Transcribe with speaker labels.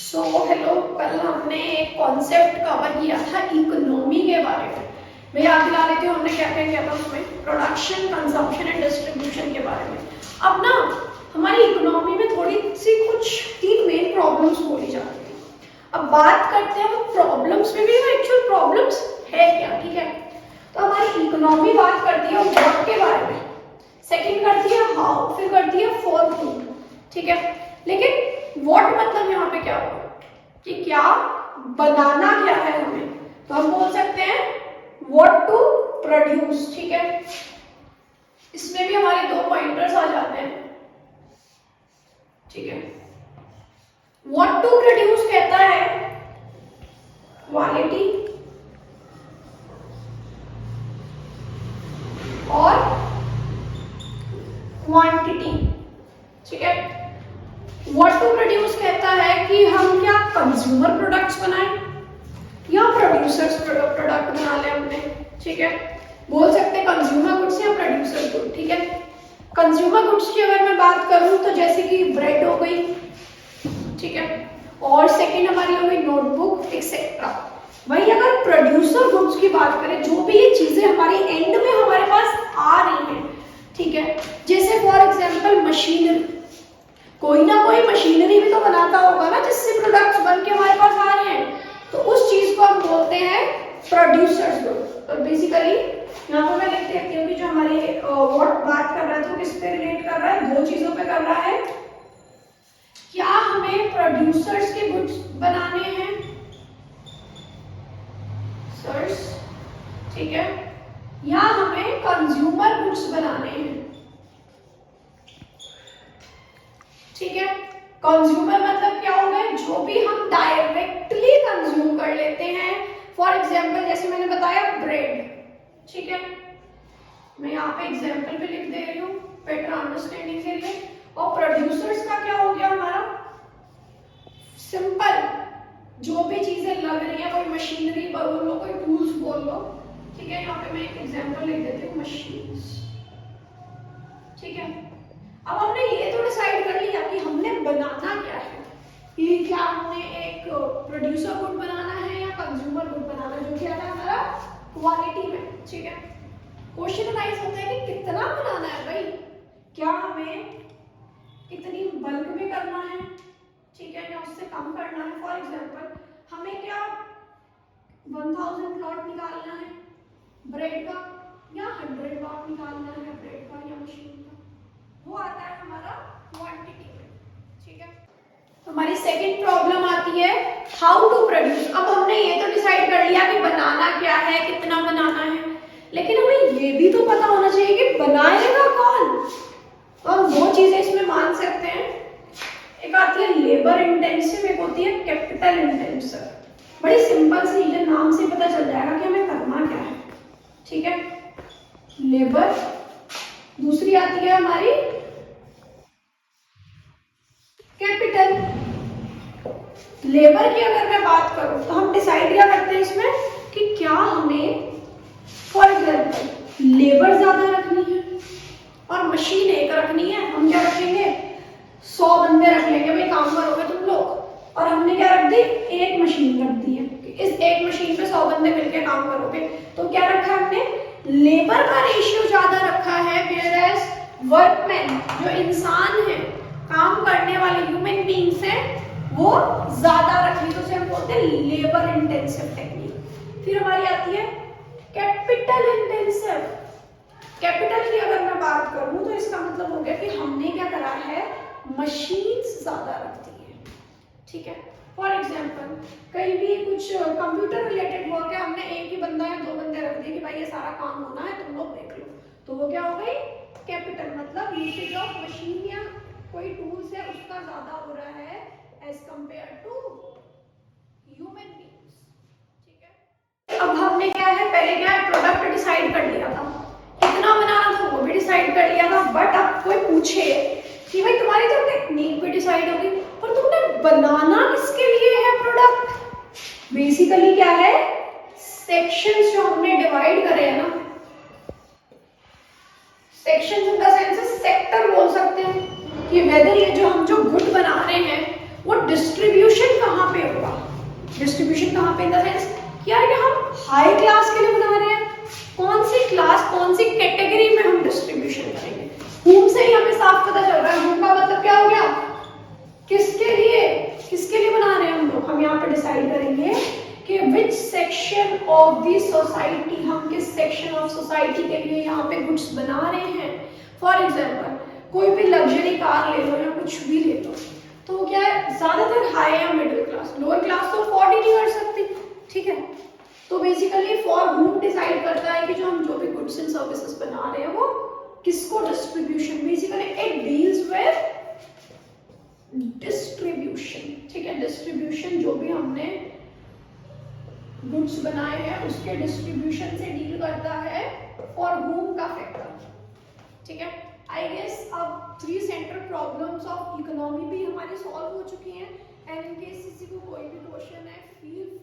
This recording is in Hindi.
Speaker 1: हेलो, कल हमने एक कॉन्सेप्ट कवर किया था इकोनॉमी के बारे में। मैं याद दिला देती हूँ हमने क्या क्या किया था उसमें। प्रोडक्शन, कंजम्पशन एंड डिस्ट्रीब्यूशन के बारे में। अब ना हमारी इकोनॉमी में थोड़ी सी कुछ तीन मेन प्रॉब्लम्स बोली जाती है। अब बात करते हैं वो प्रॉब्लम्स में भी, वो एक्चुअल प्रॉब्लम्स है क्या, ठीक है। तो हमारी इकोनॉमी बात करती है वर्क के बारे में, सेकंड करती है हाउ, फिर करती है फॉर फूड, ठीक है। लेकिन व्हाट मतलब यहाँ पे क्या होगा कि क्या बनाना क्या है हमें, तो हम बोल सकते हैं व्हाट टू प्रोड्यूस, ठीक है। इसमें भी हमारे दो पॉइंटर्स आ जाते हैं, ठीक है। व्हाट टू प्रोड्यूस कहता है क्वालिटी और क्वांटिटी, ठीक है। व्हाट टू प्रोड्यूस कहता है कि हम क्या कंज्यूमर प्रोडक्ट्स बनाएं या प्रोड्यूसर्स प्रोडक्ट बना लें अपने, ठीक है। बोल सकते हैं कंज्यूमर गुड्स या प्रोड्यूसर गुड, ठीक है। कंज्यूमर गुड्स की अगर मैं बात करूं तो जैसे कि ब्रेड हो गई, ठीक है, और सेकंड हमारी हो गई नोटबुक एक्सेट्रा। वही अगर प्रोड्यूसर गुड्स की बात करें, जो भी ये चीजें हमारी एंड में हमारे पास आ रही हैं, ठीक है, जैसे फॉर एग्जांपल मशीनरी, कोई ना कोई मशीनरी भी तो बनाता होगा ना जिससे प्रोडक्ट्स बन के हमारे पास आ रहे हैं, तो उस चीज को हम बोलते हैं प्रोड्यूसर्स गुड। और बेसिकली यहाँ पर मैं लिख देती हूँ कि जो हमारी व्हाट बात कर रहा है तो किस पे रिलेट कर रहा है, दो चीजों पे कर रहा है। क्या हमें प्रोड्यूसर्स के गुड्स बनाने हैं सर्स, ठीक है, या हमें कंज्यूमर गुड्स बनाने हैं, ठीक है। कंज्यूमर मतलब क्या हो गए, जो भी हम डायरेक्टली कंज्यूम कर लेते हैं। फॉर एग्जांपल जैसे मैंने बताया ब्रेड, ठीक है, मैं यहाँ पे एग्जांपल भी लिख दे रही हूँ बेटर अंडरस्टैंडिंग के लिए। और प्रोड्यूसर्स का क्या हो गया हमारा, सिंपल जो भी चीजें लग रही है, कोई मशीनरी बोल लो, कोई टूल्स बोल लो, ठीक है। यहाँ पे मैं एक एग्जांपल लिख देती हूँ मशीन्स, ठीक है। अब हमने ये तो डिसाइड कर लिया कि हमने बनाना क्या है, कि क्या हमने एक प्रोड्यूसर गुड बनाना है या कंज्यूमर गुड बनाना है, जो कि आता है हमारा क्वालिटी में, ठीक है। क्वेश्चन राइज होता है कि कितना बनाना है भाई, क्या हमें कितनी बल्क में करना है, ठीक है, या उससे कम करना है। फॉर एग्जांपल हमें क्या 1000 लॉट निकालना है ब्रेड का, या 100 लॉट निकालना है ब्रेड का या मशीन का, वो आता है हमारा क्वांटिटी में, ठीक है। तो हमारी सेकंड प्रॉब्लम आती है हाउ टू प्रोड्यूस। अब हमने ये तो डिसाइड कर लिया कि बनाना क्या है, कितना बनाना है, लेकिन हमें ये भी तो पता होना चाहिए कि बनाएगा कौन। तो हम दो चीजें इसमें मान सकते हैं, एक आती है लेबर इंटेंसिव, एक होती है कैपिटल इंटेंसिव। बड़ी सिंपल सी है, नाम से पता चल जाएगा कि हमें करना क्या है, ठीक है। लेबर, दूसरी आती है हमारी कैपिटल। लेबर की अगर मैं बात करूं तो हम डिसाइड क्या करते हैं इसमें कि क्या हमें फॉर एग्जांपल लेबर ज्यादा रखनी है और मशीन एक रखनी है। हम क्या रखेंगे, 100 बंदे रख लेंगे, भाई काम करोगे तुम लोग, और हमने क्या रख दी, एक मशीन रख दी है कि इस एक मशीन पे 100 बंदे मिलके काम करोगे। तो क्या रखा हमने, लेबर का रेशियो ज्यादा रखा है, वेयरएज वर्कमैन जो इंसान है, काम करने वाले ह्यूमन बीइंग्स हैं, वो ज्यादा रखी, तो उसे हम बोलते हैं लेबर इंटेंसिव टेक्निक। फिर हमारी आती है कैपिटल इंटेंसिव। कैपिटल की अगर मैं बात करूं तो इसका मतलब हो गया कि हमने क्या करा है, मशीन्स ज्यादा रख दी है, ठीक है। फॉर एग्जांपल कहीं भी कुछ कंप्यूटर रिलेटेड वर्क है, हमने एक ही बंदा या 2 बंदे रख दिए कि भाई ये सारा काम होना है, तुम लोग देख लो, तो वो क्या हो गई कैपिटल। मतलब यूसेज ऑफ मशीन या कोई टूल्स है उसका ज्यादा हो रहा है as compare to human beings, ठीक है। अब हमने क्या है, पहले क्या है, प्रोडक्ट डिसाइड कर लिया था, कितना बनाना था वो भी डिसाइड कर लिया था। बट अब कोई पूछे कि भाई तुम्हारी तो टेक्निक भी डिसाइड होगी, पर तुमने बनाना किसके लिए है प्रोडक्ट। बेसिकली क्या है, सेक्शंस जो हमने डिवाइड करे हैं ना, sections in the sense sector बोल सकते हैं, कि वेदर ये जो हम जो गुड बना रहे हैं वो डिस्ट्रीब्यूशन कहाँ पे होगा, डिस्ट्रीब्यूशन कहाँ पे इन द सेंस यार ये हम हाई क्लास के लिए बना रहे हैं, कौन सी क्लास कौन सी कैटेगरी में हम डिस्ट्रीब्यूशन करेंगे। whom से ही हमें साफ पता चल रहा है, whom का मतलब क्या हो गया, किसके लिए बना रहे हैं हम लोग। हम यहाँ पे डिसाइड करेंगे कि which section of the society, हम किस सेक्शन ऑफ सोसाइटी के लिए यहाँ पे गुड्स बना रहे हैं। फॉर एग्जाम्पल कोई भी लग्जरी कार ले लो या कुछ भी ले लो, तो क्या है ज्यादातर हाई या मिडिल क्लास, लोअर क्लास तो अफोर्ड ही नहीं कर सकती, ठीक है। तो बेसिकली फॉर whom डिसाइड करता है कि जो हम जो भी गुड्स एंड सर्विसेज बना रहे हैं वो किसको distribution, basically it deals with distribution, ठीक है। डिस्ट्रीब्यूशन जो भी हमने गुड्स बनाए हैं उसके डिस्ट्रीब्यूशन से डील करता है फॉर whom का फैक्टर, ठीक है। आई गेस अब 3 सेंट्रल प्रॉब्लम्स ऑफ इकोनॉमी भी हमारी सॉल्व हो चुकी हैं, एंड इन केस किसी को कोई भी क्वेश्चन है फील